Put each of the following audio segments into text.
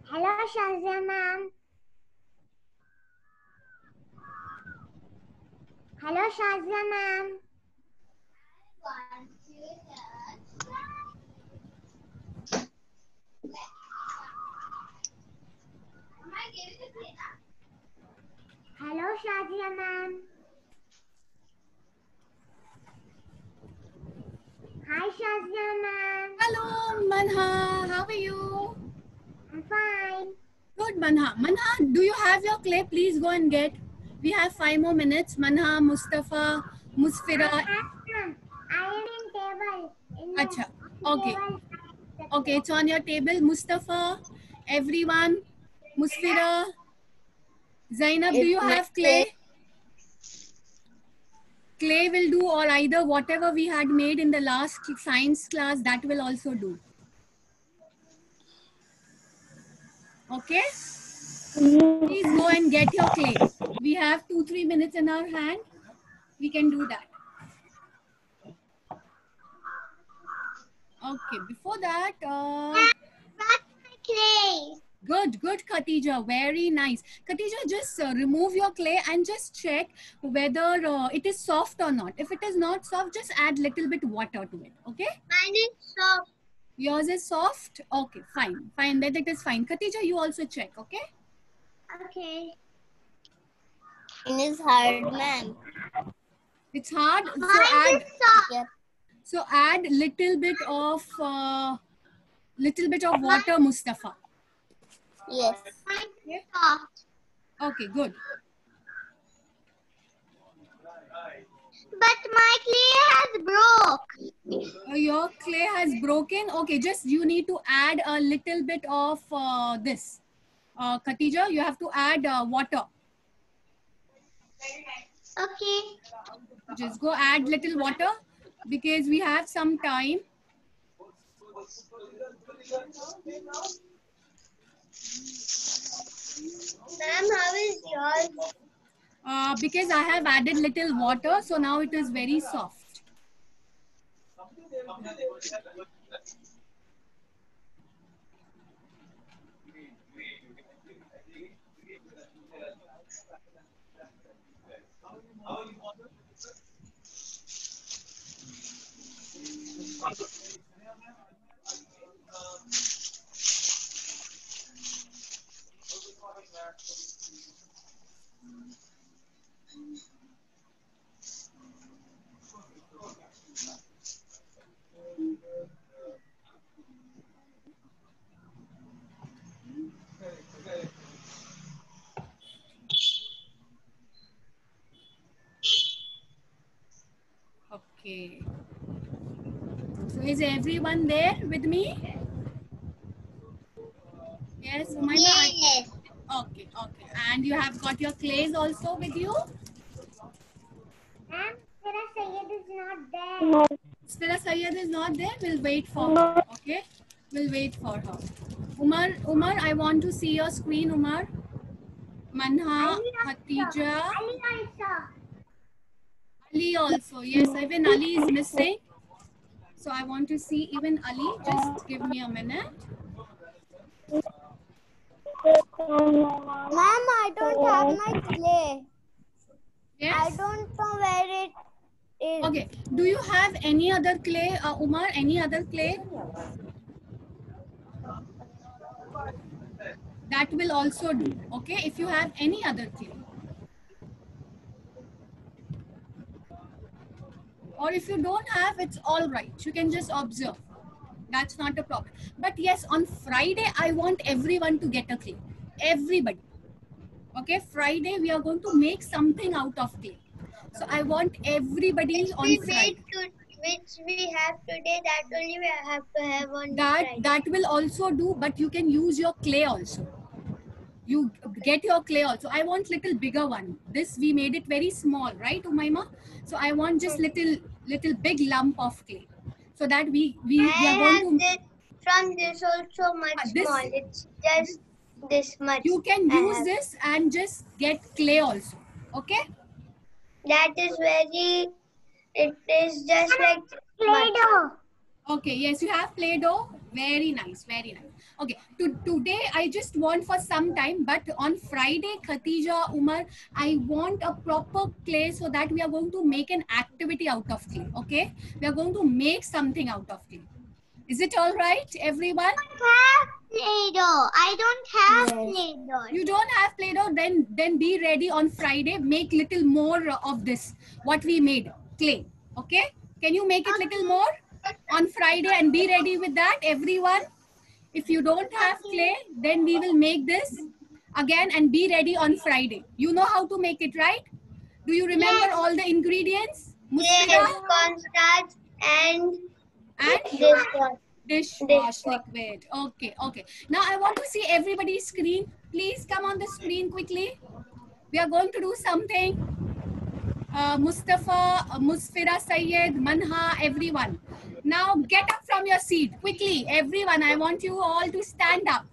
Hello, Shazia ma'am. Hello, Shazia ma'am. Hello, Shazia ma'am. Hi, Shazia ma'am. Hello, Manha. How are you? I'm fine. Good, Manha. Manha, do you have your clay? Please go and get. We have 5 more minutes. Manha, Mustafa, Musfira. I am in table. In the Acha. Okay. table. Okay, it's on your table. Mustafa, everyone. Musfira. Zainab, do you have clay? Clay will do, or either whatever we had made in the last science class, that will also do. Okay? Please go and get your clay. We have 2-3 minutes in our hand. We can do that. Okay, before that, That's my clay. good, Khatija, very nice. Khatija, just remove your clay and just check whether it is soft or not. If it is not soft, just add little bit water to it, okay? Mine is soft. Yours is soft? Okay, fine, then it is fine. Khatija, you also check, okay? Okay. It is hard, ma'am. It's hard, so Mine add, is soft. Yep. so add little bit of water, Mustafa. Yes. Mine is soft. Okay, good. But my clay has broke. Your clay has broken. Okay, just you need to add a little bit of this. Khatija, you have to add water. Okay. Just go add little water because we have some time. Ma'am, how is yours? Because I have added little water, so now it is very soft. Okay. So is everyone there with me? Yes, Umayma? Yes. Okay. And you have got your clays also with you? Ma'am, Sira Sayyed is not there. Sfira Sayyed is not there. We'll wait for her. Okay? We'll wait for her. Umar, I want to see your screen, Umar. Manha, Khatija, Ali also. Ali also. Yes, even Ali is missing. So I want to see even Ali. Just give me a minute. Ma'am, I don't have my clay. Yes? I don't know where it is. Okay. Do you have any other clay, Umar? Any other clay? That will also do. Okay? If you have any other clay. Or if you don't have, it's all right. You can just observe. That's not a problem. But yes, on Friday, I want everyone to get a clay. Everybody. Okay, Friday, we are going to make something out of clay. So I want everybody on Friday. Which we have today, that only we have to have on Friday. That will also do, but you can use your clay also. You get your clay also. I want little bigger one. This we made it very small, right, Umaima? So I want just little big lump of clay, so that we are going to. This from this also much This, small. It's just this much. you can I use have. this and just get clay also. Okay. That is very. It is just like Play-Doh. Okay, yes, you have Play-Doh. Very nice, very nice. Okay, today I just want for some time, but on Friday, Khatija, Umar, I want a proper clay so that we are going to make an activity out of clay, okay? We are going to make something out of clay. Is it all right, everyone? Play-Doh. I don't have Play-Doh. You don't have Play-Doh, then be ready on Friday. Make little more of this, what we made, clay, okay? Can you make it little more on Friday and be ready with that, everyone? If you don't have clay, then we will make this again and be ready on Friday. You know how to make it, right? Do you remember all the ingredients? Yes, cornstarch and this one. Dishwash liquid. Okay, okay. Now I want to see everybody's screen. Please come on the screen quickly. We are going to do something. Mustafa, Musfira, Sayed, Manha, everyone. Now get up from your seat quickly. Everyone, I want you all to stand up.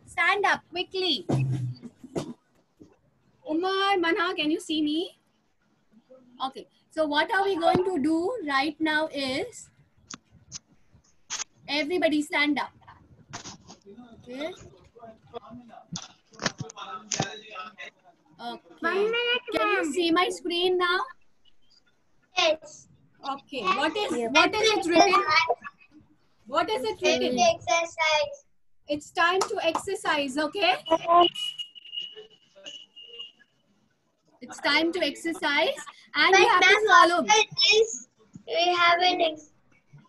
Stand up quickly. Umar, Manha, can you see me? Okay. So what are we going to do right now is, everybody stand up. Okay. Okay. Can you see my screen now? Yes. Okay. What is it written? What is it written? Exercise. It's time to exercise, okay? It's time to exercise and you have to follow. We have an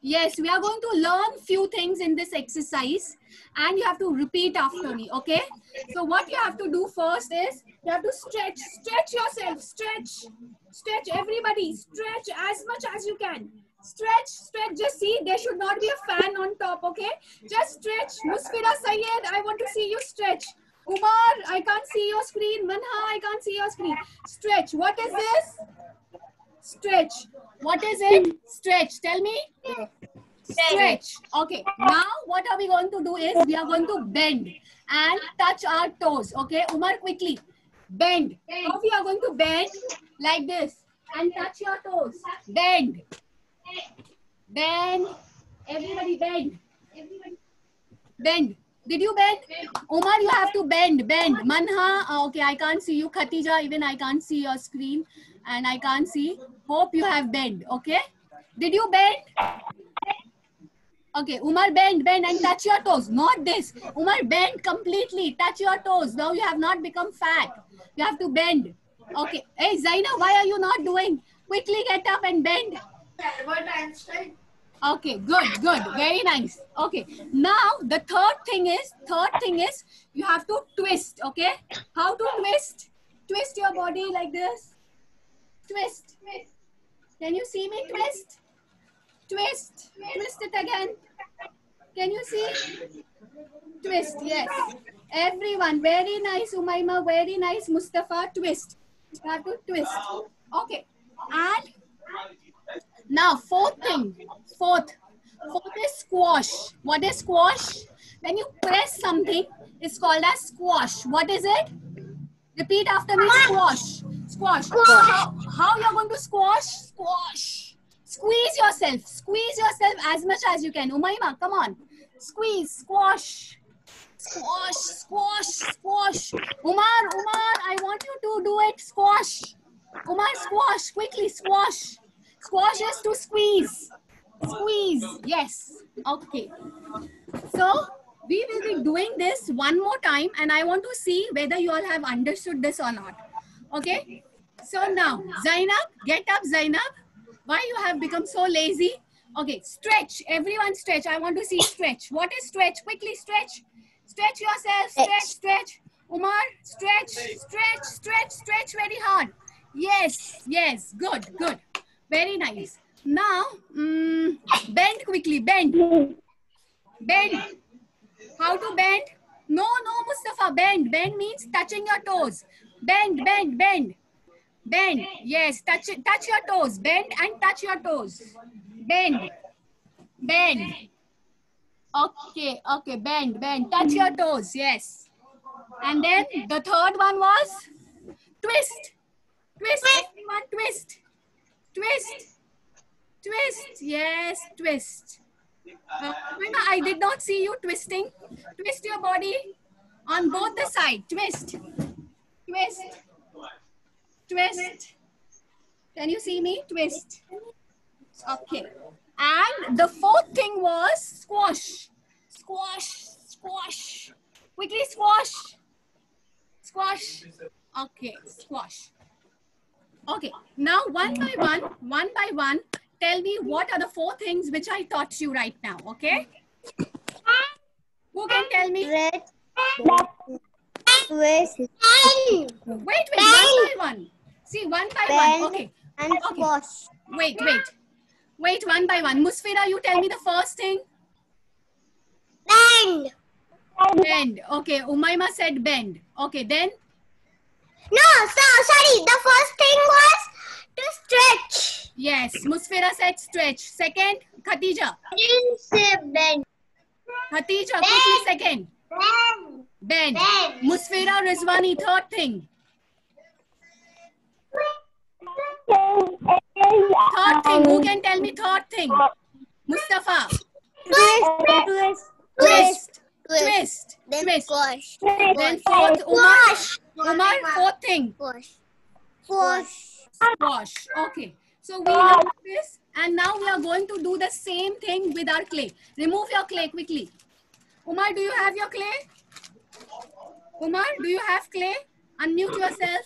Yes, we are going to learn few things in this exercise and you have to repeat after me, okay? So what you have to do first is, you have to stretch yourself, stretch everybody, stretch as much as you can. Stretch, just see, there should not be a fan on top, okay? Just stretch. Musfira, Sayed, I want to see you stretch. Umar, I can't see your screen. Manha, I can't see your screen. Stretch. What is this? Stretch. What is it? Stretch. Tell me. Stretch. Okay. Now, what are we going to do is, we are going to bend and touch our toes. Okay. Umar, quickly. Bend. How we are going to bend? Like this. And touch your toes. Bend. Bend. Everybody bend. Bend. Did you bend? Umar, you have to bend. Manha, okay, I can't see you. Khatija, even I can't see your screen. And I can't see. Hope you have bend, okay? Did you bend? Okay, Umar, bend and touch your toes. Not this. Umar, bend completely. Touch your toes. Now you have not become fat. You have to bend. Okay. Hey, Zaina, why are you not doing? Quickly get up and bend. Okay, good. Very nice. Okay. Now the third thing is you have to twist, okay? How to twist? Twist your body like this. Twist. Can you see me twist? Twist it again. Can you see? Twist, yes. Everyone, very nice, Umaima, very nice, Mustafa, twist. You have to twist. Okay. And now, fourth is squash. What is squash? When you press something, it's called as squash. What is it? Repeat after me, squash. How you're going to squash? Squash. Squeeze yourself as much as you can. Umaima, come on. Squeeze, squash. Umar, I want you to do it. Squash. Umar, squash. Quickly, squash. Squash is to squeeze. Yes. Okay. So, we will be doing this one more time and I want to see whether you all have understood this or not. Okay. So now, Zainab, get up, Zainab. Why you have become so lazy? Okay, stretch. Everyone stretch. I want to see stretch. What is stretch? Quickly stretch. Stretch yourself. Stretch. Umar, stretch very hard. Yes. Good. Very nice. Now, bend quickly. Bend. How to bend? No, Mustafa. Bend. Bend means touching your toes. Bend. Bend. Yes, touch your toes. Bend and touch your toes. Bend. Okay. Bend. Touch your toes. Yes. And then the third one was twist. Everyone twist. Yes, twist. Mima, I did not see you twisting. Twist your body on both the side. Twist. Can you see me? Twist. Okay. And the fourth thing was squash. Quickly squash. Okay, squash. Okay. Now one by one, tell me what are the four things which I taught you right now. Okay. Who can tell me? Twist. Wait, one by one. See, one by one. Okay. And squash. Wait, one by one. Musfira, you tell me the first thing. Bend. Okay, Umaima said bend. Okay, then? No, sorry. The first thing was to stretch. Yes, Musfira said stretch. Second, Khatija. I didn't say bend. Khatija, quickly second. Bend. Musfira, Rizwani, third thing. Third thing, who can tell me third thing? Mustafa. Twist. Then squash. Then fourth, Umar, fourth thing. Squash. Okay. So we know this, and now we are going to do the same thing with our clay. Remove your clay quickly. Umar, do you have your clay? Umar, do you have clay? Unmute yourself.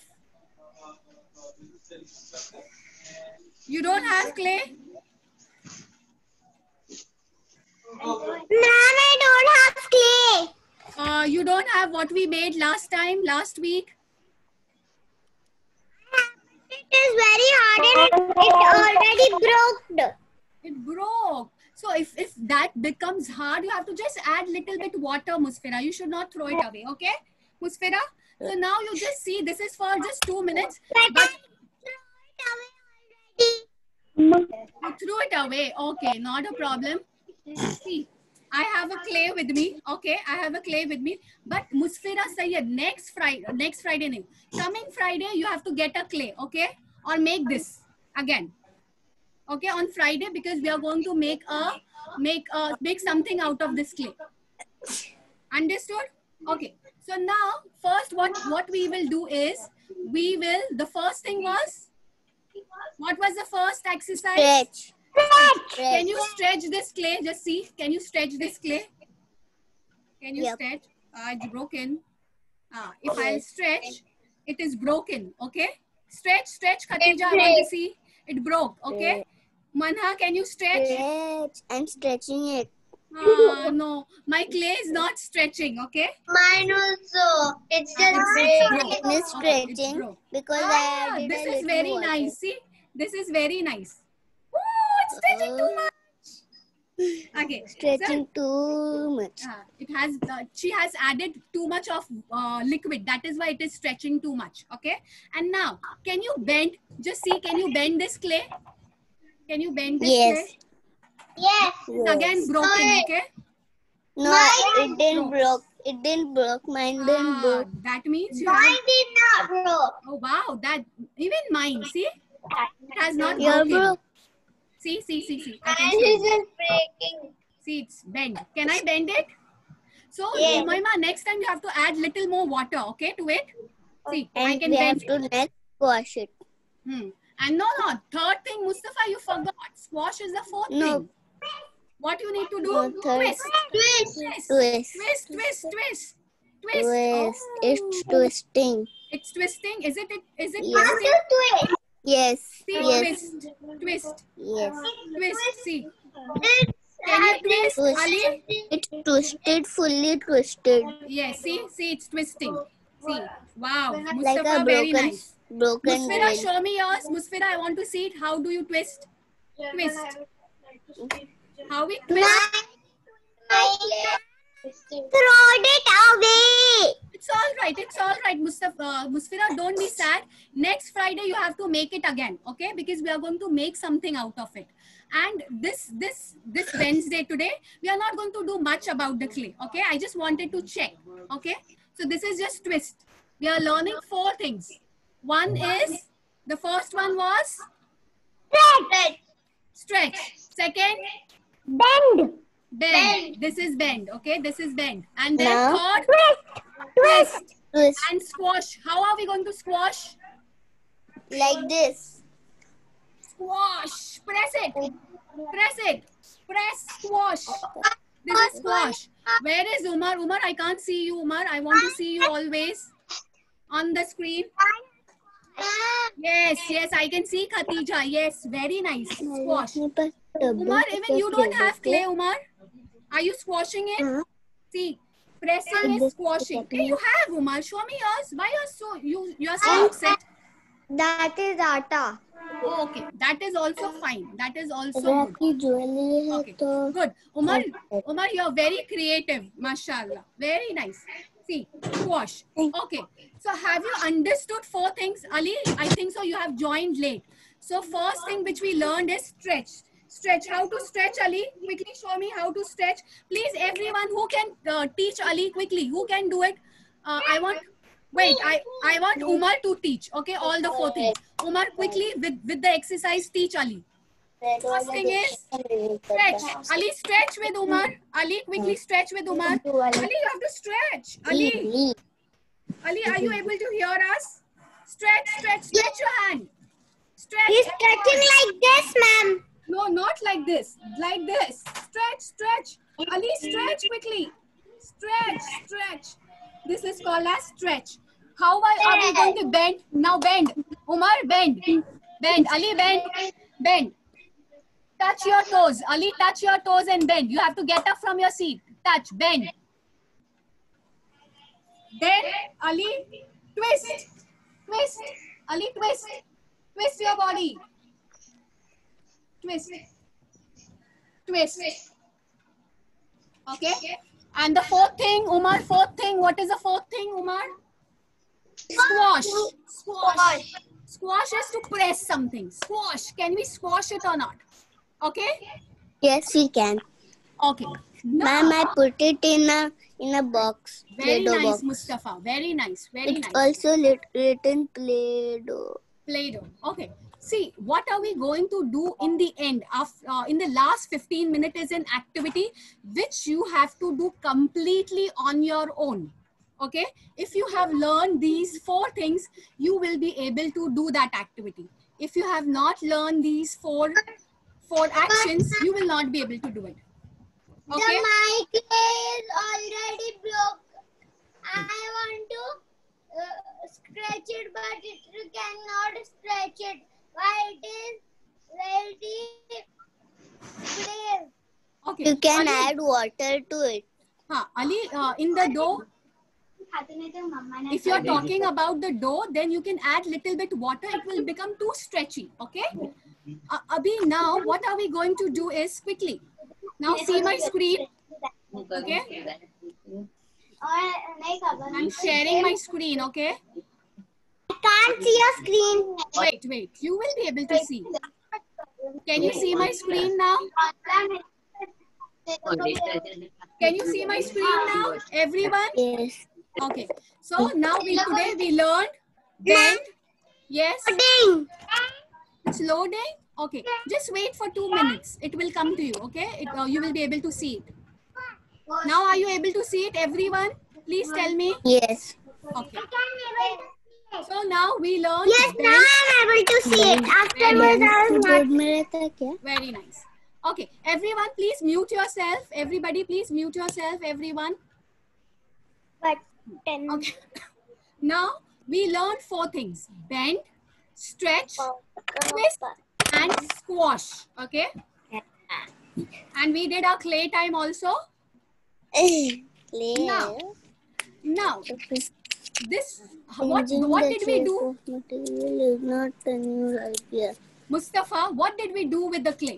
You don't have clay? Ma'am, I don't have clay. You don't have what we made last week? It is very hard and it already broke. It broke. So if that becomes hard, you have to just add little bit water, Musfira. You should not throw it away, okay? Musfira? So now you just see, this is for just 2 minutes. But you threw it away. Okay, not a problem. See, I have a clay with me. Okay, I have a clay with me. But Musfira Sayyed, next Friday, coming Friday, you have to get a clay, okay? Or make this again. Okay, on Friday, because we are going to make something out of this clay. Understood? Okay. So now, first, what we will do is, the first thing was, what was the first exercise? Stretch. Can you stretch this clay? Just see. Can you stretch this clay? Can you stretch? It's broken. If I'll stretch, it is broken. Okay? Stretch, Khatija. I want to see. It broke. Okay? Manha, can you stretch? Stretch. I'm stretching it. No, my clay is not stretching. Okay? Mine also. It's just broke. It is stretching because I added this a is little very water. nice. See? This is very nice. Oh, it's stretching too much. Okay. Stretching too much. It has. She has added too much of liquid. That is why it is stretching too much. Okay. And now, can you bend? Just see. Can you bend this clay? Can you bend this clay? Yes. It's again broken. Okay. No, it didn't broke. It didn't broke. Mine didn't broke. That means you Mine have. did not broke. Oh wow! That even mine. See, it has not You're broken. broke. See. I can Mine see. is just breaking. See, it's bent. Can I bend it? So, Yes. Umaima, next time you have to add little more water, okay, to it. See, I And can we bend have to next squash it. it. And no, third thing, Mustafa, you forgot. Squash is the fourth No. thing. What you need to do? No, third. Twist. Twist. Twist. Twist. Oh. It's twisting. It's twisting. Is it Yes. twisting? Twist. Yes. See, Yes. twist. Yes. See. It's Can you twist, Twist. Ali? It's twisted, fully twisted. Yes, see, it's twisting. See, wow, Like Mustafa, a very nice. broken Musfira, ring. show me yours. Musfira, I want to see it. How do you twist? Twist. How we twist? Throw it away. It's all right. It's all right, Musfira. Don't be sad. Next Friday you have to make it again, okay? Because we are going to make something out of it. And this Wednesday today, we are not going to do much about the clay, okay? I just wanted to check, okay? So this is just twist. We are learning 4 things. One is, the first one was stretch. Second, Bend. bend. This is bend, okay? This is bend. And then Now, third, twist. Twist. and squash. How are we going to squash? Like this. Squash. Press it. Press it. Press squash. This is squash. Where is Umar? Umar, I can't see you, Umar. I want to see you always on the screen. Yes, yes, I can see Khatija. Yes, very nice. Squash. Umar, even you don't have clay, Umar. Are you squashing it? See, pressing is squashing. Hey, you have, Umar. Show me yours. Why are you are so upset? That is atta. Oh, okay, that is also fine. That is also good. Okay, good. Umar, you are very creative. Mashallah. Very nice. See, squash. Okay. So have you understood 4 things, Ali? I think so. You have joined late. So first thing which we learned is stretch. Stretch. How to stretch, Ali? Quickly show me how to stretch. Please, everyone who can teach Ali quickly. Who can do it? I want Umar to teach. Okay, all the 4 things. Umar, quickly with the exercise, teach Ali. First thing is stretch. Ali, stretch with Umar. Ali, quickly stretch with Umar. Ali, you have to stretch. Ali, are you able to hear us? Stretch your hand. Stretch. He's stretching like this, ma'am. No, not like this. Like this. Stretch. Ali, stretch quickly. Stretch. This is called as stretch. How are we going to bend? Now bend. Umar, bend. Ali, bend. Touch your toes. Ali, touch your toes and bend. You have to get up from your seat. Touch, bend. Then, Ali, twist. Ali, twist. Twist your body. Twist. Okay. And the 4th thing, Umar, 4th thing. What is the 4th thing, Umar? Squash. Squash is to press something. Squash. Can we squash it or not? Okay. Yes, we can. Okay. Ma'am, I put it in a box. Very Play-Doh nice, box. Mustafa. Very nice. It's also written Play-Doh. Play-Doh. Okay. See, what are we going to do in the end? In the last 15 minutes is an activity which you have to do completely on your own. Okay. If you have learned these 4 things, you will be able to do that activity. If you have not learned these four actions, you will not be able to do it. Okay. The mic is already broke. I want to stretch it, but it cannot stretch it. Why it is very clear. Okay. You can Ali, add water to it. Ali, in the dough, if you're talking about the dough, then you can add little bit water. It will become too stretchy. Okay. Abhi, now what are we going to do is quickly. Now see my screen. Okay. I'm sharing my screen. Okay. I can't see your screen. Wait. You will be able to see. Can you see my screen now? Can you see my screen now, everyone? Yes. Okay. So now today we learned bend. Yes. Loading. It's loading. Okay. Just wait for 2 minutes. It will come to you. Okay. You will be able to see it. Now are you able to see it, everyone? Please tell me. Yes. Okay. So now we learned. Yes, now I'm able to see it. Afterwards, I was not. Very nice. Okay. Everyone, please mute yourself. Everybody, please mute yourself. Everyone. But Okay. Now we learned 4 things: bend, stretch, twist, and squash. Okay. And we did our clay time also. Now this what did we do? Material is not a new idea. Mustafa, what did we do with the clay?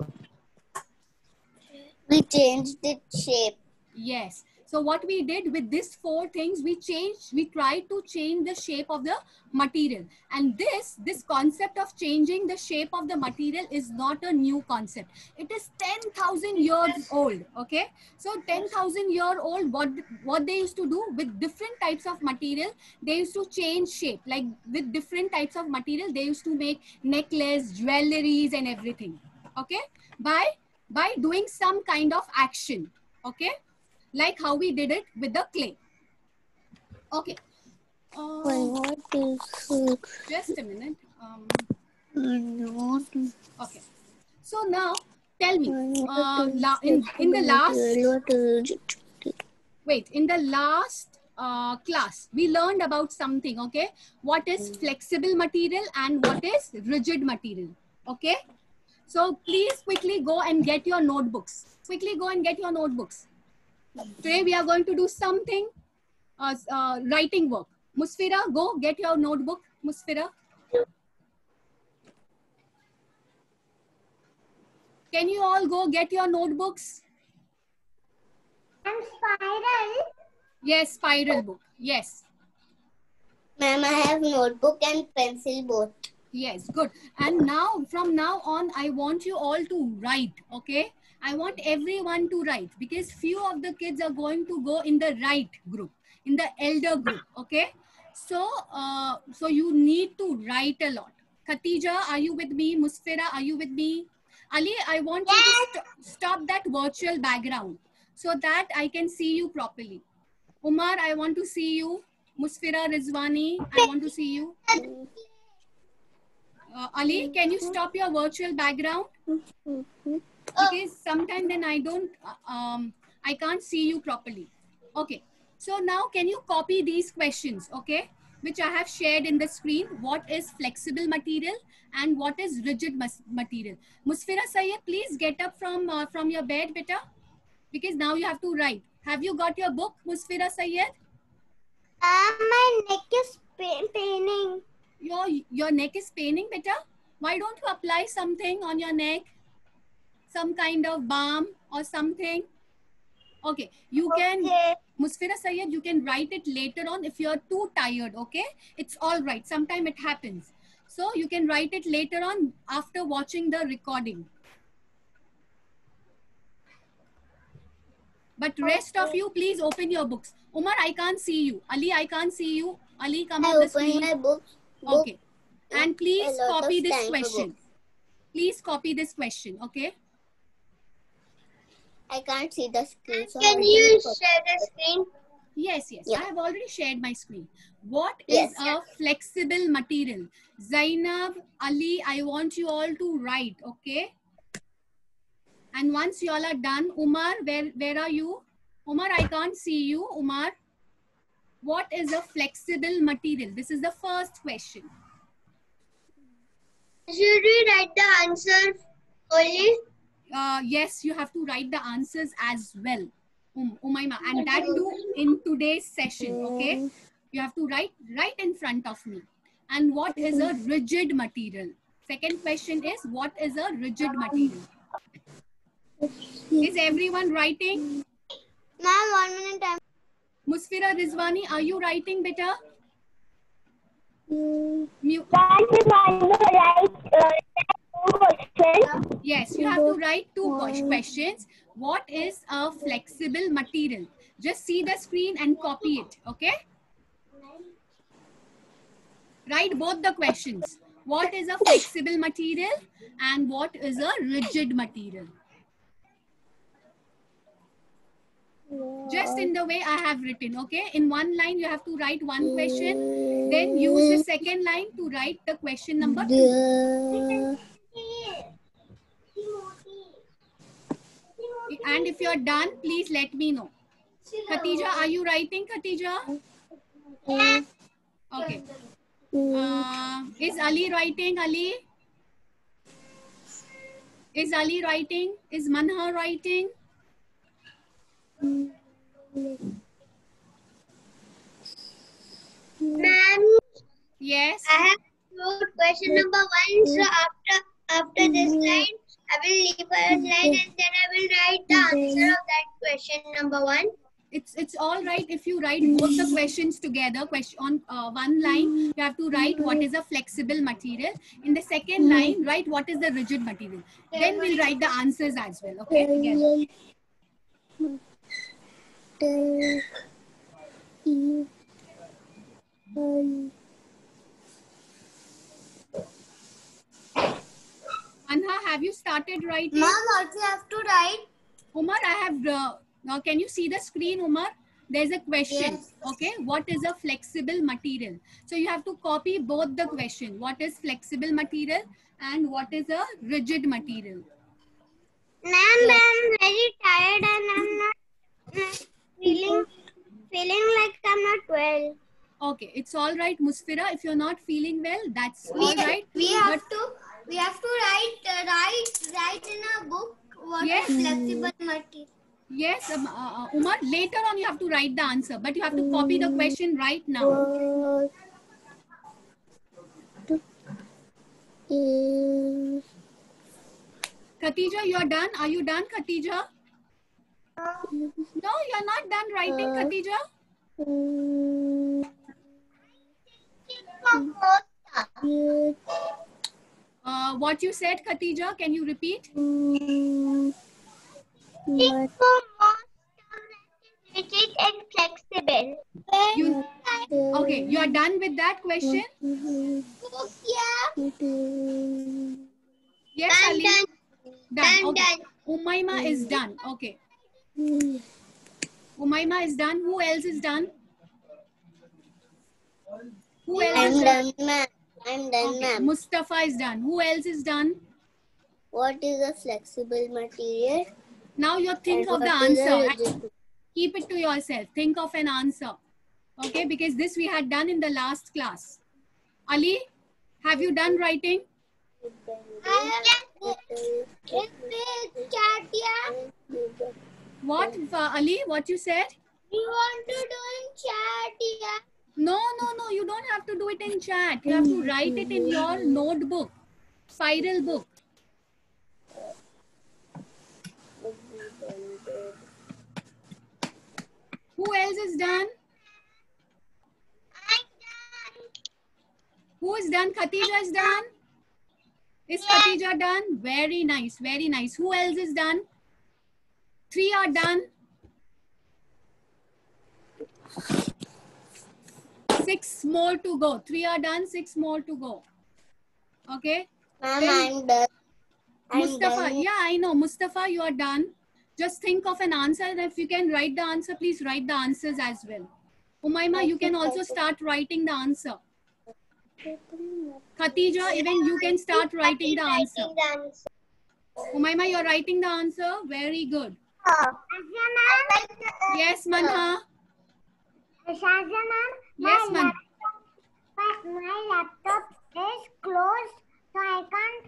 We changed its shape. Yes. So what we did with these 4 things, we tried to change the shape of the material. And this concept of changing the shape of the material is not a new concept. It is 10,000 years old. Okay. So 10,000 year old, what they used to do with different types of material, they used to change shape. Like with different types of material, they used to make necklace, jewelries and everything. Okay. By doing some kind of action. Okay. Like how we did it with the clay. Okay. Just a minute. Okay. So now tell me, in the last class, we learned about something. Okay. What is flexible material and what is rigid material? Okay. So please quickly go and get your notebooks. Today we are going to do something, writing work. Musfira, go get your notebook. Musfira. Can you all go get your notebooks? And spiral. Yes, spiral book. Yes. Ma'am, I have notebook and pencil both. Yes, good. And now, from now on, I want you all to write, okay? I want everyone to write because few of the kids are going to go in the right group, in the elder group, okay? So, so you need to write a lot. Khatija, are you with me? Musfira, are you with me? Ali, I want you to stop that virtual background so that I can see you properly. Umar, I want to see you. Musfira, Rizwani, I want to see you. Ali, can you stop your virtual background? Because sometimes then I can't see you properly. Okay. So now can you copy these questions, okay? Which I have shared in the screen. What is flexible material and what is rigid material? Musfira Sayyed, please get up from your bed, beta. Because now you have to write. Have you got your book, Musfira Sayyed? My neck is paining. Your neck is paining, beta? Why don't you apply something on your neck? Some kind of balm or something? Okay, you can, Musfira Sayyed, you can write it later on if you're too tired, okay? It's all right. Sometimes it happens. So you can write it later on after watching the recording. But rest of you, please open your books. Umar, I can't see you. Ali, I can't see you. Ali, come on the screen. I opened my book. Okay. And please copy this question. Please copy this question, okay? I can't see the screen. So Can you share the screen? Yes, yes. Yeah. I have already shared my screen. What is a flexible material? Zainab, Ali, I want you all to write, okay? And once you all are done, Umar, where are you? Umar, I can't see you. Umar, what is a flexible material? This is the first question. Should we write the answer only? Yes, you have to write the answers as well, Umayma, and that too in today's session, okay? You have to write right in front of me. And what is a rigid material? Second question is, what is a rigid material? Is everyone writing? Ma'am, 1 minute. Musfira Rizwani, are you writing, beta? Yes, you have to write 2 questions. What is a flexible material? Just see the screen and copy it, okay? Write both the questions. What is a flexible material and what is a rigid material? Just in the way I have written, okay? In one line, you have to write one question. Then use the second line to write the question number 2. And if you're done, please let me know. Khatija, are you writing, Khatija? Okay. Is Ali writing, Ali? Is Ali writing? Is Manha writing? Ma'am, Yes. I have wrote question number 1. So after this line, I will leave a line and then I will write the answer of that question number 1. it's all right if you write both the questions together. Question on one line, you have to write what is a flexible material. In the second line, write what is the rigid material. Then we'll write the answers as well. Okay, together. Anha, have you started writing? Mom, what you have to write? Umar, I have, now can you see the screen, Umar? There's a question, Yes. okay? What is a flexible material? So you have to copy both the question. What is flexible material and what is a rigid material? Ma'am, I'm very tired and I'm not feeling like I'm not well. Okay, it's all right, Musfira. If you're not feeling well, that's all right. We have to write in a book what Yes. is flexible material. Yes, Umar, later on you have to write the answer, but you have to copy the question right now. Khatija, you are done? Are you done, Khatija? No, you're not done writing, Khatija. What you said, Khatija, can you repeat? Rigid and flexible. Okay, you are done with that question? Yeah. Yes, Ali? Done. I'm Okay. done. Umaima is done. Okay. Umaima is done. Who else is done? Who else is done? ma'am. I'm done, Okay. Mustafa is done. Who else is done? What is a flexible material? Now you think of the answer. And keep it to yourself. Think of an answer. Okay, because this we had done in the last class. Ali, have you done writing? What, Ali? What you said? You want to do in chat, yeah? No, you don't have to do it in chat. You have to write it in your notebook, spiral book. Who else is done? I'm done. Who is done? Khatija is done? Is Khatija done? Very nice, very nice. Who else is done? 3 are done. 6 more to go. 3 are done, 6 more to go. Okay? Ma'am, Then- I'm done. Mustafa, yeah, I know. Mustafa, you are done. Just think of an answer, and if you can write the answer, please write the answers as well. Umaima, you can also start writing the answer. Khatija, even you can start writing the answer. Umaima, you're writing the answer. Very good. Yes, Manha. Yes, Man. My laptop is closed, so I can't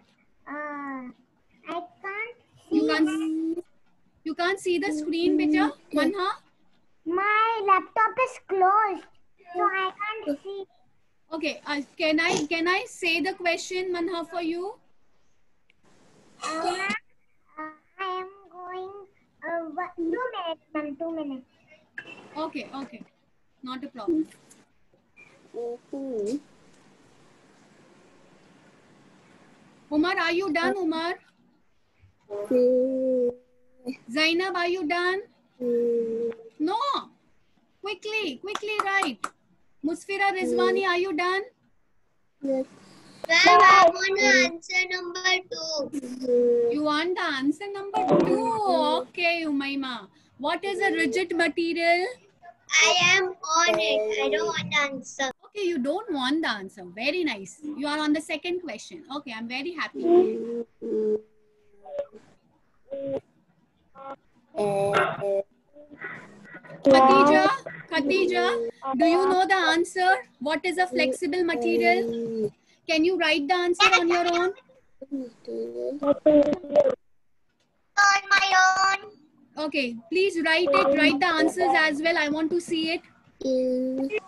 see. You can't see the screen, beta. Manha. My laptop is closed, so I can't see. Okay. Can I say the question, Manha, for you? I am going 2 minutes, ma'am, 2 minutes. Okay. Not a problem. Umar, are you done, Umar? Zainab, are you done? No. Quickly write. Musfira Rizwani, are you done? Ma'am, I want to answer number 2. You want the answer number 2? Okay, Umaima. What is a rigid material? I am on it. I don't want to answer. Okay, you don't want the answer. Very nice. You are on the second question. Okay, I'm very happy. Khatija, do you know the answer? What is a flexible material? Can you write the answer on your own? On my own. Okay, please write it. Write the answers as well. I want to see it. Okay.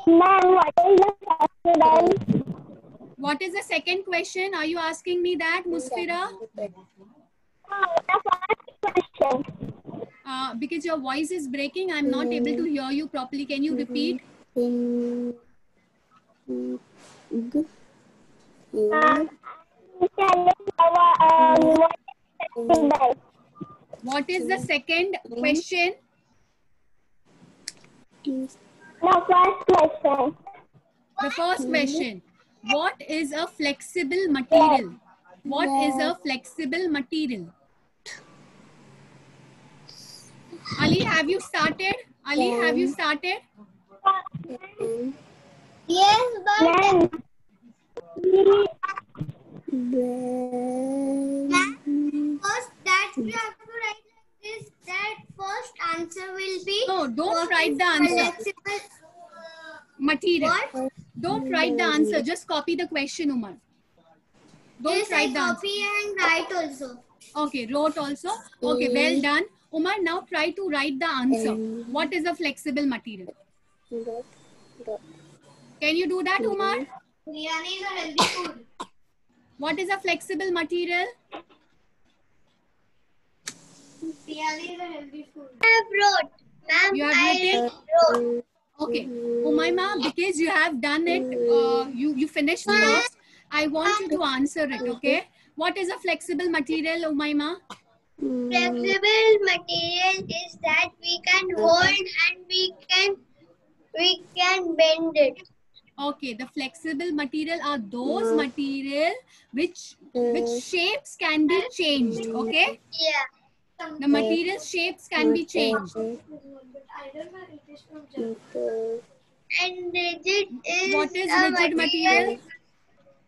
Ma'am, what is the festival? What is the second question? Are you asking me that, Musfira? The first question. Because your voice is breaking, I'm not able to hear you properly. Can you repeat? What is the second question? The first question. The first question. What is a flexible material? What is a flexible material? Ali, have you started? Ali, have you started? Yes, but first that you have to write like this. That first answer will be. No, don't write the answer. Flexible Material. what? Don't write the answer. Just copy the question, Umar. Don't Yes, I write the answer. copy and write also. Okay, wrote also. Okay, well done. Umar, now try to write the answer. What is a flexible material? Can you do that, Umar? Biryani is a healthy food. What is a flexible material? Biryani is a healthy food. I have wrote. Ma'am, You have written? wrote. Okay. Umaima, because you have done it, you finished first. I want you to answer it, okay? What is a flexible material, Umaima? Flexible material is that we can hold and we can bend it. Okay, the flexible material are those material which shapes can be changed, okay? Yeah. The material shapes can be changed. And rigid is What is a rigid material?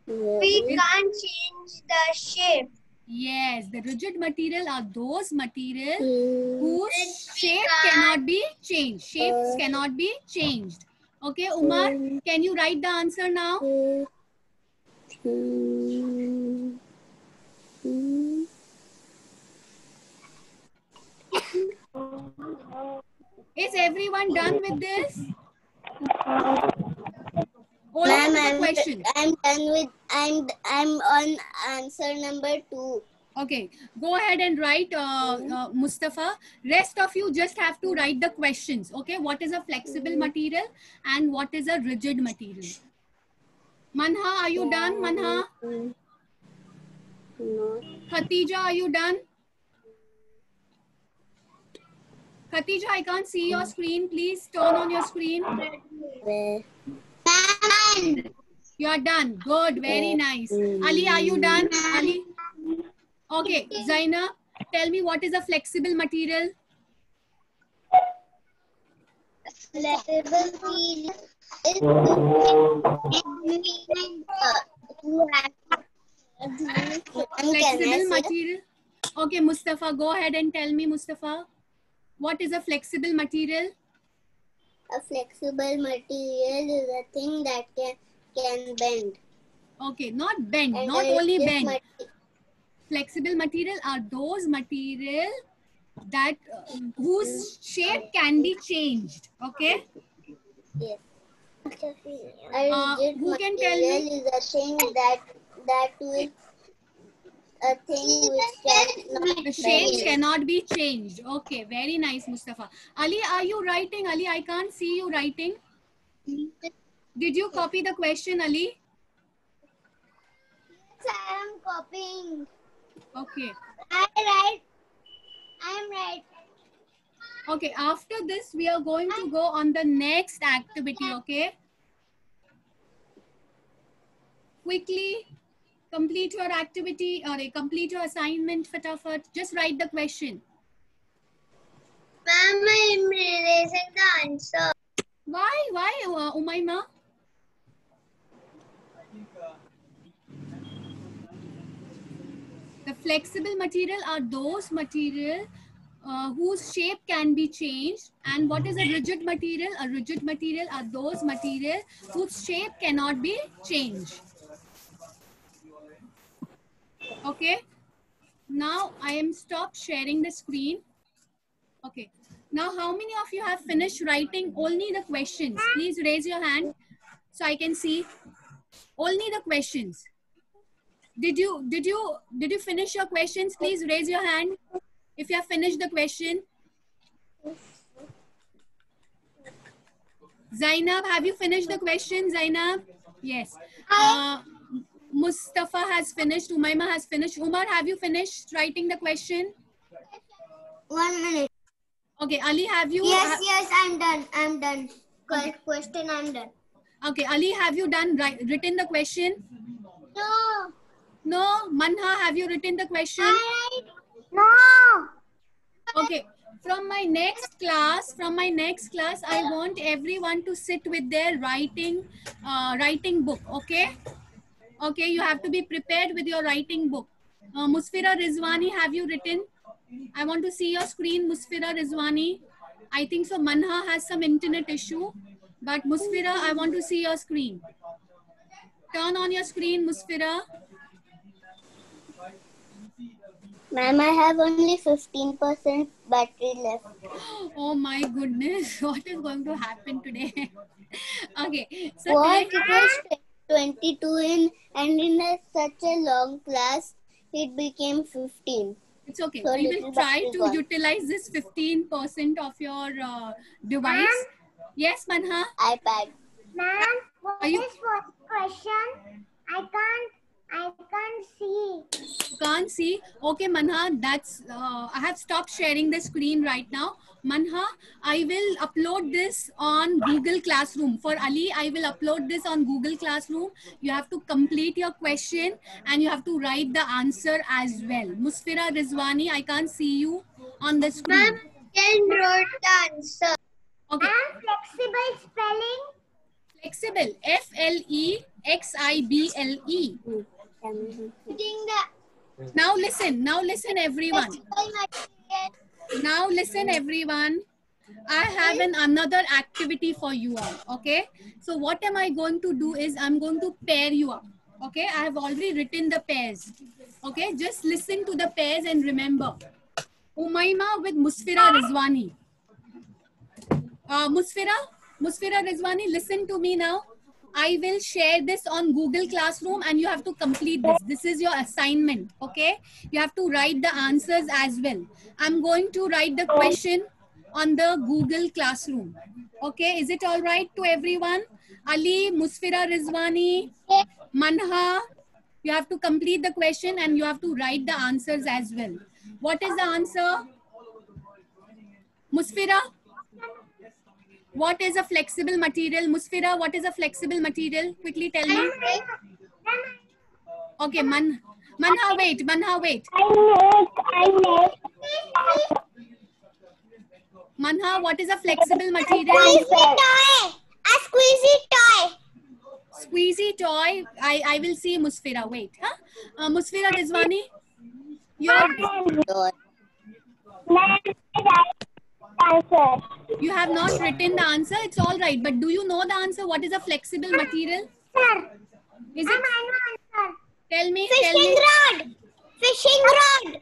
We can't change the shape. Yes, the rigid material are those material whose shape cannot be changed. Shapes cannot be changed. Okay, Umar, can you write the answer now? Is everyone done with this? All of the questions. I'm done with. I'm on answer number 2. Okay, go ahead and write, Mustafa. Rest of you just have to write the questions. Okay, what is a flexible material and what is a rigid material? Manha, are you done? Manha? No. Khatija, are you done? Khatija, I can't see your screen. Please turn on your screen. You are done. Good. Very nice. Ali, are you done? Ali? Okay. Zaina, tell me what is a flexible material? Flexible material Flexible material. Okay, Mustafa, go ahead and tell me, Mustafa. What is a flexible material? A flexible material is a thing that can bend. Okay, not bend, And not only bend. Flexible Flexible material are those material that whose shape can be changed. Okay. Yes. A rigid Who can tell material me? is a thing that will a thing which cannot The shapes cannot be changed. Okay, very nice, Mustafa. Ali, are you writing? Ali, I can't see you writing. Did you copy the question, Ali? Yes, I am copying. Okay. I am right. Okay, after this, we are going to go on the next activity, okay? Quickly complete your activity or complete your assignment, fatafat. Just write the question. Ma'am, I am erasing the answer. Why, Umaima? The flexible material are those material whose shape can be changed. And what is a rigid material? A rigid material are those material whose shape cannot be changed. Okay. Now I am stopped sharing the screen. Okay. Now how many of you have finished writing only the questions? Please raise your hand so I can see. Only the questions. Did you finish your questions? Please raise your hand if you have finished the question. Zainab, have you finished the question, Zainab? Yes. Mustafa has finished. Umaima has finished. Umar, have you finished writing the question? 1 minute. Okay, Ali, have you? Yes, I'm done. I'm done. Question, I'm done. Okay, Ali, have you done written the question? No. No. Manha, have you written the question? No. Okay. From my next class, I want everyone to sit with their writing book. Okay. Okay, you have to be prepared with your writing book. Musfira Rizwani, have you written? I want to see your screen, Musfira Rizwani. I think so. Manha has some internet issue, but Musfira, I want to see your screen. Turn on your screen, Musfira. Ma'am, I have only 15% battery left. Oh my goodness, what is going to happen today? Okay, so what? It was 22 and in such a long class, it became 15. It's okay. So We will try to utilize this 15% of your device. Yes, Manha? iPad. Ma'am, what is first question? I can't see. You can't see? Okay, Manha, that's, I have stopped sharing the screen right now. Manha, I will upload this on Google Classroom. For Ali, I will upload this on Google Classroom. You have to complete your question and you have to write the answer as well. Musfira Rizwani, I can't see you on the screen. Ma'am, can wrote the answer. Okay. And flexible spelling? Flexible, Flexibele. Now listen everyone. Now listen everyone. I have another activity for you all. Okay. So what am I going to do is I'm going to pair you up. Okay. I have already written the pairs. Okay. Just listen to the pairs and remember. Umaima with Musfira Rizwani. Musfira Rizwani, listen to me now. I will share this on Google Classroom and you have to complete this. This is your assignment, okay? You have to write the answers as well. I'm going to write the question on the Google Classroom. Okay, is it all right to everyone? Ali, Musfira Rizwani, Manha, you have to complete the question and you have to write the answers as well. What is the answer? Musfira? What is a flexible material? Musfira, what is a flexible material? Quickly tell me. Okay, Manha, wait. Manha, what is a flexible material? A squeezy toy. Squeezy toy. I will see Musfira. Wait. Huh? Musfira Rizwani? Answer. You have not written the answer. It's all right. But do you know the answer? What is a flexible material? Sir. Is it? Tell me. Fishing rod.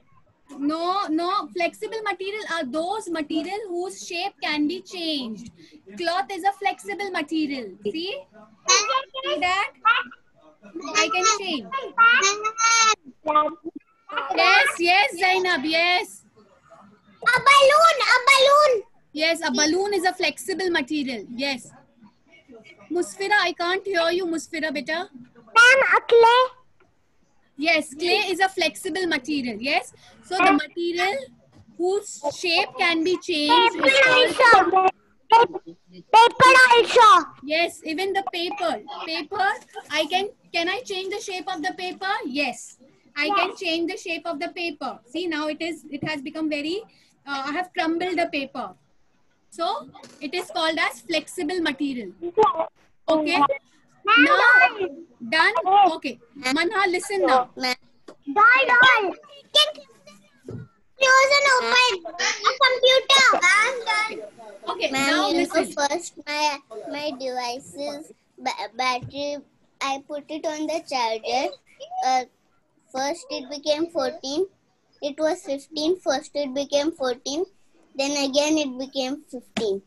No. Flexible material are those material whose shape can be changed. Cloth is a flexible material. See? See that? I can change. Yes, Zainab. Yes. A balloon. Yes, a balloon is a flexible material. Yes. Musfira, I can't hear you, Musfira, beta. Ma'am, a clay. Yes, clay is a flexible material. Yes. So the material whose shape can be changed is called... Paper also. Yes, even the paper. Can I change the shape of the paper? Yes. I can change the shape of the paper. See, now it has become very, I have crumbled the paper. So it is called as flexible material. Okay. Now, done. Okay. Manha, listen now. Doll. Close and open. A computer. I'm done. Okay, now listen. First, my device's battery, I put it on the charger. First it became 14. It was 15. First it became 14. Then again it became 15.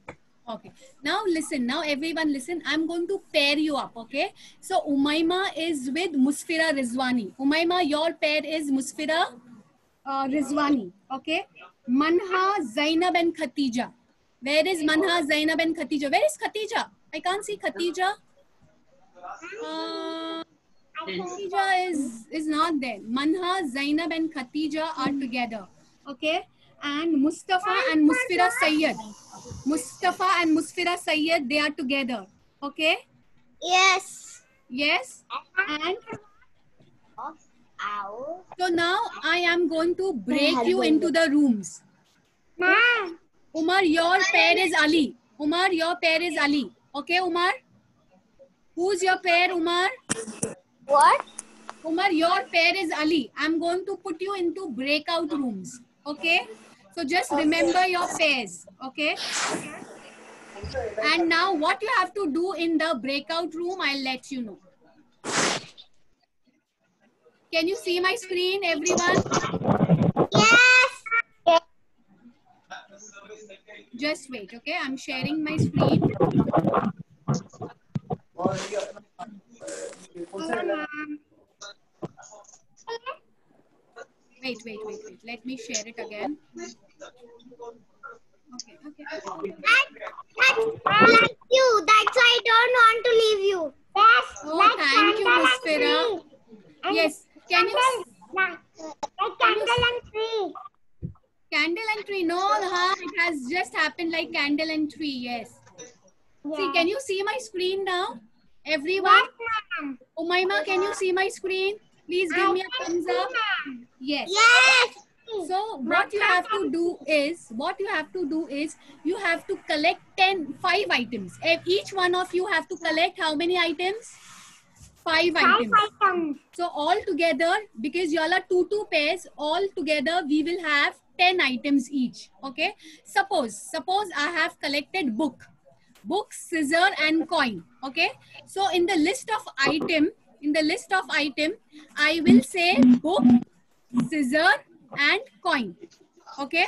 Okay. Now listen. Now everyone listen. I'm going to pair you up. Okay. So Umaima is with Musfira Rizwani. Umaima, your pair is Musfira Rizwani. Okay. Manha, Zainab and Khatija. Where is Manha, Zainab and Khatija? Where is Khatija? I can't see Khatija. Khatija is not there. Manha, Zainab and Khatija are together. Okay. And Mustafa and Musfira Sayyed. Mustafa and Musfira Sayyed, they are together. Okay. Yes. Yes. And so now I am going to break you into the rooms. Umar, your pair is Ali. Umar, your pair is Ali. Okay, Umar? Who's your pair, Umar? What? Umar, your pair is Ali. I'm going to put you into breakout rooms. Okay? So just remember your pairs. Okay? And now what you have to do in the breakout room, I'll let you know. Can you see my screen, everyone? Yes. Just wait, okay? I'm sharing my screen. Wait. Let me share it again. Okay. That's like you. That's why I don't want to leave you. Yes. Oh, thank you, Musfira. Yes. Can you? Like candle and tree. Candle and tree. No, it has just happened like candle and tree. Yes. Yeah. See, can you see my screen now? Everyone? Umaima, can you see my screen? Please give me a thumbs up. Yes. Yes. So what you have to do is you have to collect 5 items. Each one of you have to collect how many items? 5 items. So all together, because you all are 2 pairs, all together we will have 10 items each. Okay. Suppose I have collected book, scissor and coin. Okay. So in the list of item, I will say book, scissor and coin. Okay.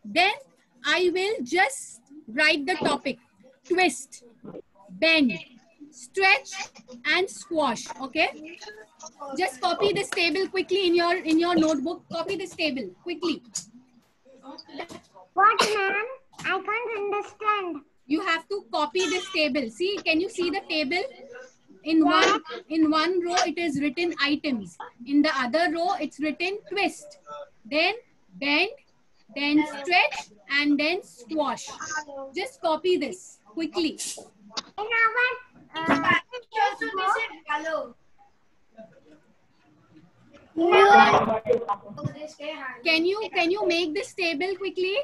Then I will just write the topic: twist, bend, stretch and squash. Okay. Just copy this table quickly in your notebook. Copy this table quickly. What, ma'am? I can't understand. You have to copy this table. See, can you see the table? In one row it is written items. In the other row it's written twist, then bend, then stretch and then squash. Just copy this quickly. In our Can you make this table quickly?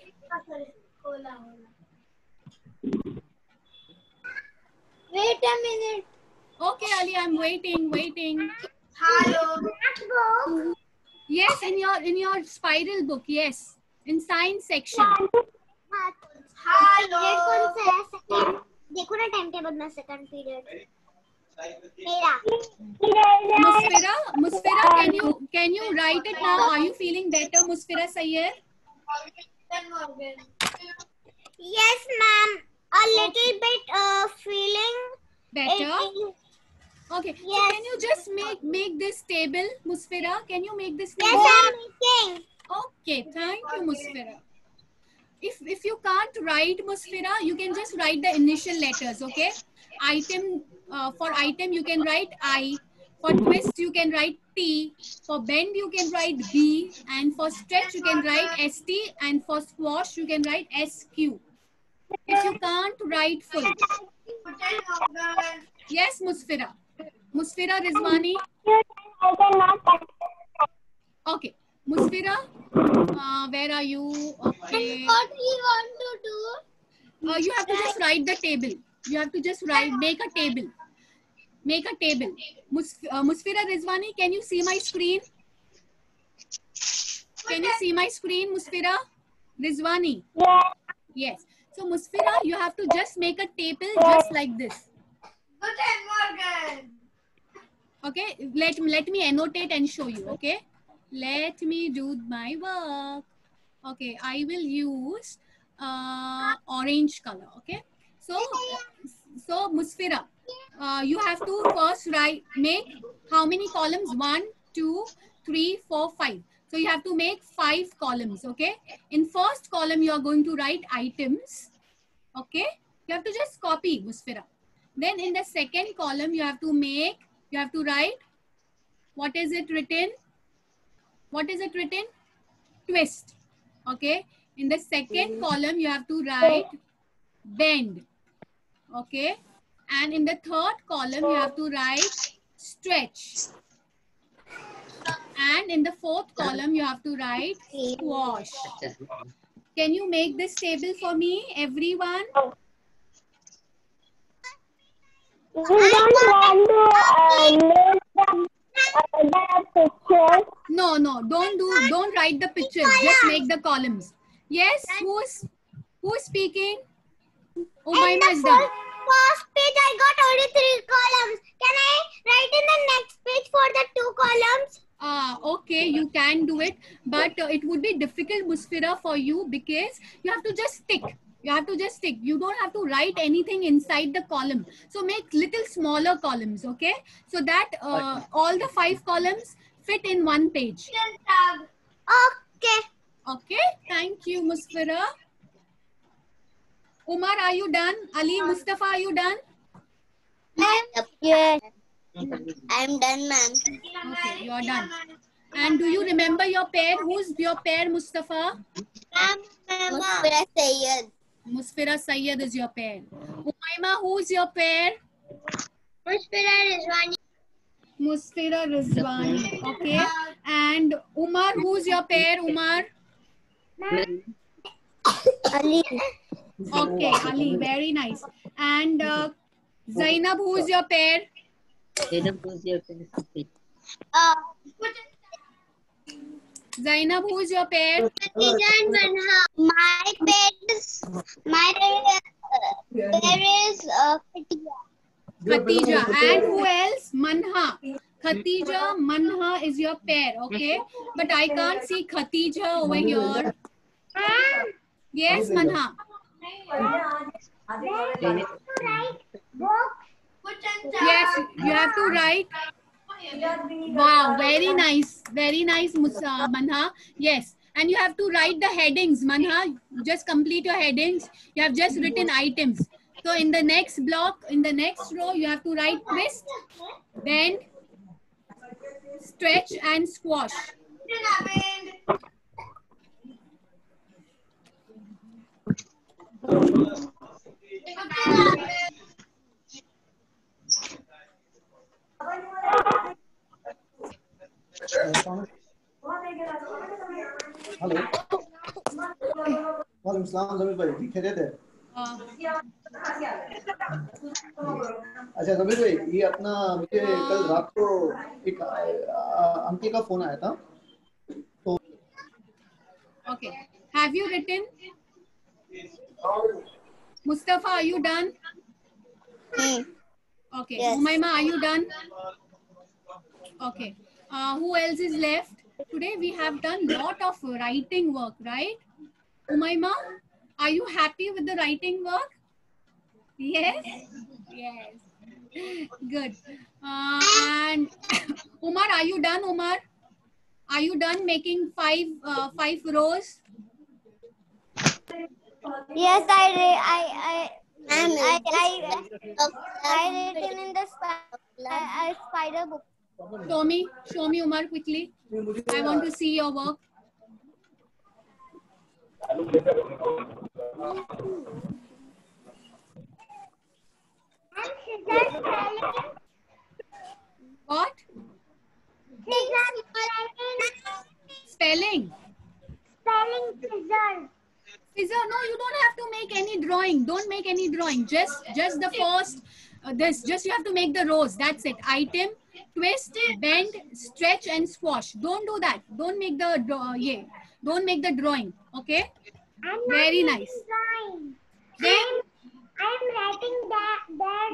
Wait a minute. Okay, Ali, I'm waiting. Hello. Yes, in your spiral book. Yes, in science section. Hello. देखो ना time table में second period मेरा Musfira, can you write it now? Are you feeling better, Musfira Sayyed? Yes, ma'am. A little bit feeling Better. Okay. Yes. So can you just make this table, Musfira? Can you make this table? Yes, I'm making. Okay. Thank you, Musfira. If you can't write, Musfira, you can just write the initial letters. Okay. For item you can write I. For twist you can write T. For bend you can write B. And for stretch you can write ST. And for squash you can write SQ. If you can't write full. Yes, Musfira. Musfira Rizwani. Okay. Musfira, where are you? Okay. What do you want to do? You have to just write the table. You have to just make a table. Musfira Rizwani, can you see my screen? Can you see my screen, Musfira Rizwani? Yes. So Musfira, you have to just make a table just like this. Okay. Let me annotate and show you. Okay. Let me do my work. Okay. I will use orange color. Okay. So Musfira, you have to first make how many columns? 1, 2, 3, 4, 5. So you have to make 5 columns. Okay. In first column, you are going to write items. Okay, you have to just copy Musfira. Then in the second column, you have to write, what is it written? What is it written? Twist. Okay, in the second column, you have to write bend. Okay, and in the third column, you have to write stretch. And in the fourth column, you have to write squash. Can you make this table for me, everyone? We don't want to the pictures. No, don't write the pictures. Just make the columns. Yes, who's speaking? Umayma is done. First page I got only 3 columns. Can I write in the next page for the 2 columns? Okay, you can do it, but it would be difficult, Musfira, for you because you have to just stick. You don't have to write anything inside the column. So make little smaller columns, okay? So that all the 5 columns fit in one page. Okay. Okay, thank you, Musfira. Umar, are you done? Ali, Mustafa, are you done? Yes. I'm done, ma'am. Okay, you are done. And do you remember your pair? Who's your pair, Mustafa? Musfira Sayyed. Musfira Sayyed is your pair. Umayma, who's your pair? Musfira Rizwani. Musfira Rizwani. Okay. And Umar, who's your pair? Umar? Ali. Okay, Ali. Very nice. And Zainab, who's your pair? Zainab, who's your pair? My pair is Khatija. And who else? Manha. Khatija, Manha is your pair, okay? But I can't see Khatija over here. Yes, Manha. Yes, you have to write. Wow, very nice. Very nice, Manha. Yes. And you have to write the headings, Manha. Just complete your headings. You have just written items. So in the next block, in the next row, you have to write twist, bend, stretch, and squash. Hello वालेकुम सलाम जमीर भाई ठीक है थे अच्छा जमीर भाई ये अपना मुझे कल रात को एक अंकल का फोन आया था तो Okay, have you written? Mustafa, are you done? Okay, Yes. Umayma, are you done? Okay, who else is left? Today we have done lot of writing work, right? Umayma, are you happy with the writing work? Yes? Yes. Good. And Umar, are you done, Umar? Are you done making five rows? Yes, I written in the spider book. Show me, Umar, quickly. I want to see your work. What? Spelling. Scissor. No, you don't have to make any drawing. Don't make any drawing. Just the first. Just you have to make the rows. That's it. Item, twist, bend, stretch, and squash. Don't do that. Don't make the Don't make the drawing. Okay. Very nice. Then I'm writing that.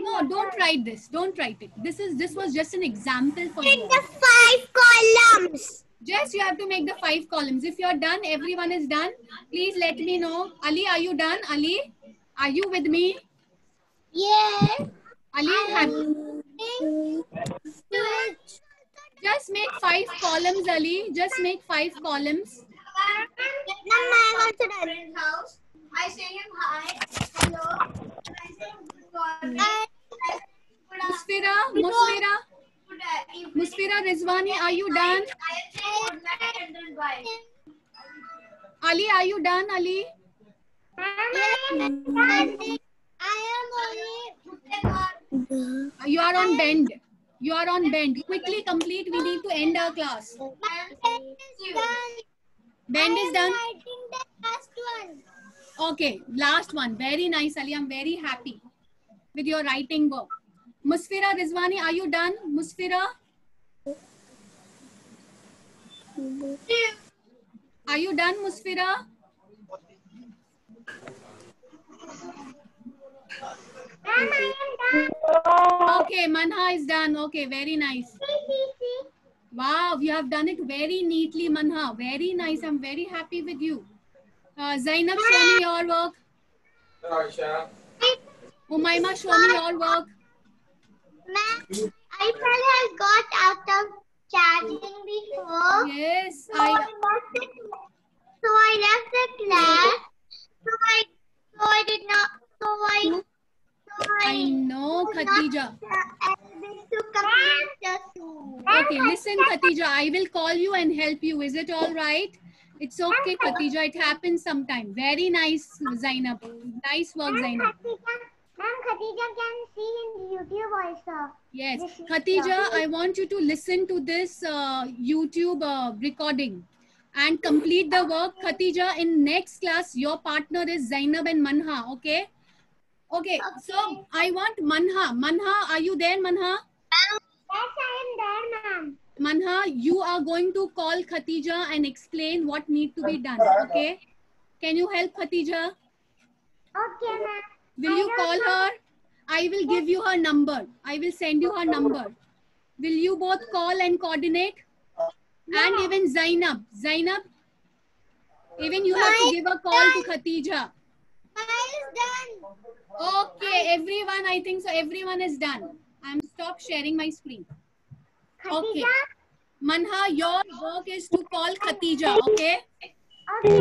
no, don't write this. Don't write it. This was just an example for you. The 5 columns. Just you have to make the 5 columns. If you're done, everyone is done. Please let me know. Ali, are you done? Ali, are you with me? Yeah. Ali, just make 5 columns, Ali. Just make 5 columns. I say him hi. Hello. I say good morning. Musfira Rizwani, are you done? I say good night and then bye. Ali, are you done, Ali? You are on bend. You are on bend. Quickly complete. We need to end our class. Bend is done. Okay, last one. Very nice, Ali. I'm very happy with your writing work. Musfira Rizwani, are you done? Musfira? Are you done, Musfira? Okay, Manha is done. Okay, very nice. Wow, you have done it very neatly, Manha. Very nice. I'm very happy with you. Zainab, show me your work. Umaima, show me your work. Ma'am, iPad has got out of charging before. Yes, So I left the class. I did not. I know, Khatija. To complete the school. Okay, listen, Khatija. I will call you and help you. Is it all right? It's okay, Khatija. It happens sometime. Very nice, Zainab. Nice work, Zainab. Ma'am, Khatija can see in YouTube also. Yes, Khatija, I want you to listen to this YouTube recording and complete the work. Khatija, in next class, your partner is Zainab and Manha, okay? Okay, so I want Manha. Manha, are you there, Manha? Yes, I am there, ma'am. Manha, you are going to call Khatija and explain what need to be done, okay? Can you help Khatija? Okay, ma'am. Will you call her? I will give you her number. I will send you her number. Will you both call and coordinate? And even Zainab. Zainab, even you have to give a call to Khatija. Mine is done. Okay, everyone, I think so. Everyone is done. I'm stop sharing my screen. Okay. Manha, your work is to call Khatija, okay? Okay.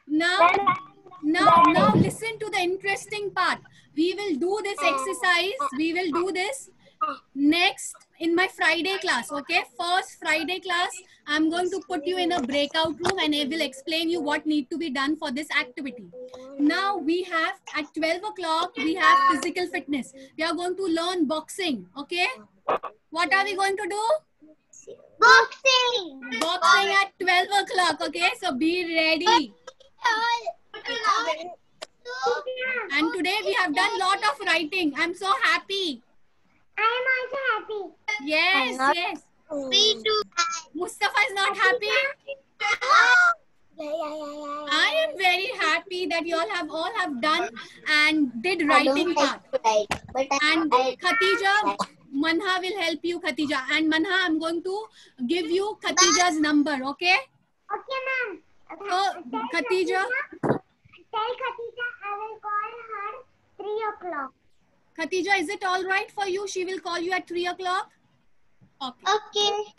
Now listen to the interesting part. We will do this exercise. We will do this next in my Friday class, okay? First Friday class, I'm going to put you in a breakout room and I will explain you what need to be done for this activity. Now we have at 12 o'clock, we have physical fitness. We are going to learn boxing, okay? What are we going to do? Boxing. Boxing at 12 o'clock, okay? So be ready. And today we have done lot of writing. I'm so happy. I am also happy. Yes, yes. Me too. Mustafa is not happy. I am very happy that you all have done and did writing part. And Khatija, Manha will help you, Khatija. And Manha, I'm going to give you Khatija's number, okay? Okay, ma'am. So, Khatija. Tell Khatija I will call her 3 o'clock. Khatija, is it all right for you? She will call you at 3 o'clock? Okay. Okay.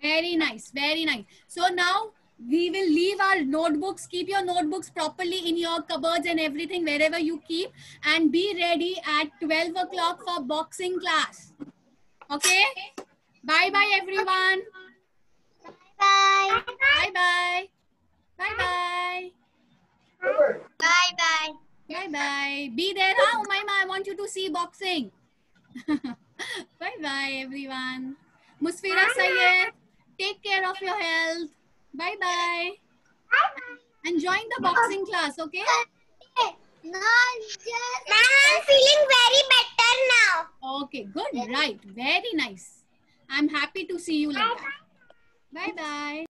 Very nice, very nice. So now we will leave our notebooks. Keep your notebooks properly in your cupboards and everything wherever you keep. And be ready at 12 o'clock for boxing class. Okay? Bye-bye, everyone. Bye. Bye-bye. Bye-bye. Bye-bye. Bye-bye. Be there, huh, Umaima? I want you to see boxing. Bye-bye, everyone. Musfira Syed, take care of your health. Bye-bye. And join the boxing class, okay? I'm feeling very better now. Okay, good. Right. Very nice. I'm happy to see you like that. Bye-bye.